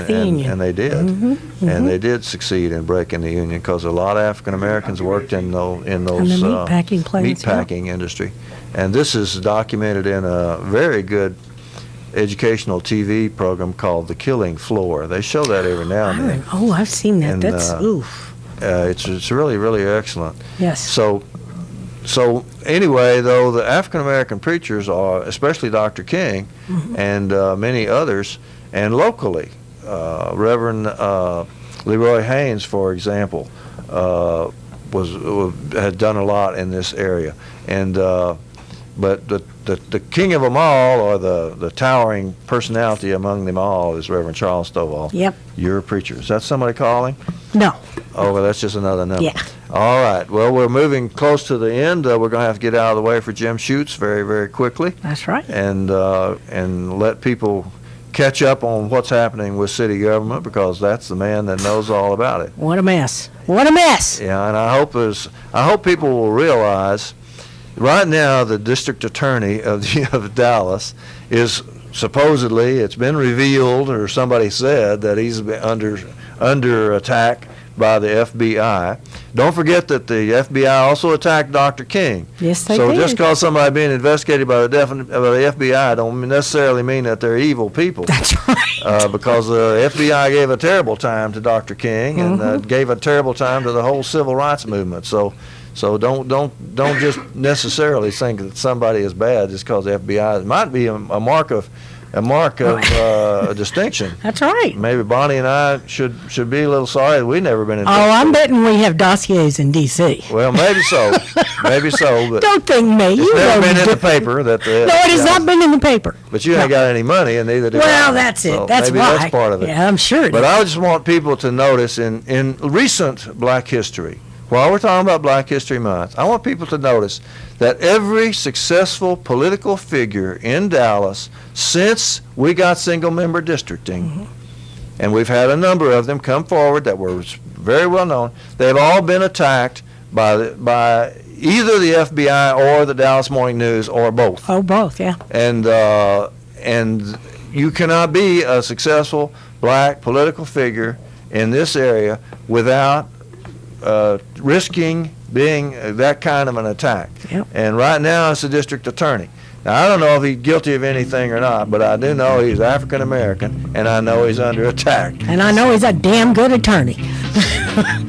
and they did. And they did succeed in breaking the union, because a lot of African Americans worked in those meatpacking industry. And this is documented in a very good educational TV program called The Killing Floor. They show that every now and then. Oh, I've seen that. And, that's oof. It's really, really excellent. Yes. So anyway, though, the African American preachers are, especially Dr. King and many others, and locally, Reverend Leroy Haynes, for example, had done a lot in this area, and but the king of them all, or the towering personality among them all, is Reverend Charles Stovall. Yep. You're a preacher. Is that somebody calling? No. Oh, well, that's just another number. Yeah. All right. Well, we're moving close to the end. We're going to have to get out of the way for Jim Schutz very, very quickly. That's right. And let people catch up on what's happening with city government, because that's the man that knows all about it. What a mess. What a mess. Yeah, and I hope people will realize right now the district attorney of Dallas is supposedly, it's been revealed, or somebody said, that he's under attack by the FBI. Don't forget that the FBI also attacked Dr. King. Yes, they so did. Just because somebody being investigated by the FBI don't necessarily mean that they're evil people. That's right. Because the FBI gave a terrible time to Dr. King and gave a terrible time to the whole civil rights movement. So don't just necessarily think that somebody is bad just because the FBI. It might be a mark of distinction. That's right. Maybe Bonnie and I should be a little sorry that we've never been in. Oh, I'm betting we have dossiers in D.C. Well, maybe so. Maybe so. But don't think me. It's never been in the paper. No, it has not been in the paper. But you ain't got any money, and neither do I. Well, that's it. So that's maybe why. That's part of it. Yeah, I'm sure. But I just want people to notice in recent Black history, while we're talking about Black History Month, I want people to notice that every successful political figure in Dallas since we got single-member districting, and we've had a number of them come forward that were very well known, they've all been attacked by either the FBI or the Dallas Morning News, or both. Oh, both, yeah. And you cannot be a successful Black political figure in this area without risking being that kind of an attack. Yep. And right now it's the district attorney. Now, I don't know if he's guilty of anything or not, but I do know he's African American, and I know he's under attack. And I know he's a damn good attorney.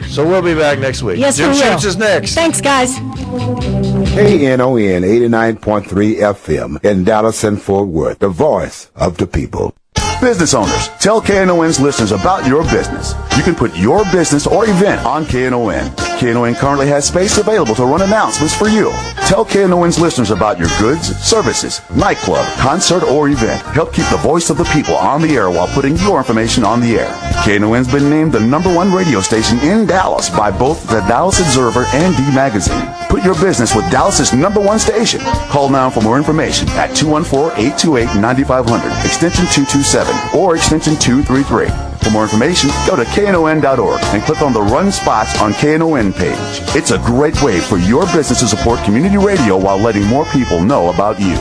So we'll be back next week. Yes, Jim we will. Schutz is next. Thanks, guys. KNON 89.3 FM in Dallas and Fort Worth, the voice of the people. Business owners, tell KNON's listeners about your business. You can put your business or event on KNON. KNON currently has space available to run announcements for you. Tell KNON's listeners about your goods, services, nightclub, concert, or event. Help keep the voice of the people on the air while putting your information on the air. KNON's been named the #1 radio station in Dallas by both the Dallas Observer and D Magazine. Put your business with Dallas's #1 station. Call now for more information at 214-828-9500, extension 227, or extension 233. For more information, go to KNON.org and click on the Run Spots on KNON page. It's a great way for your business to support community radio while letting more people know about you.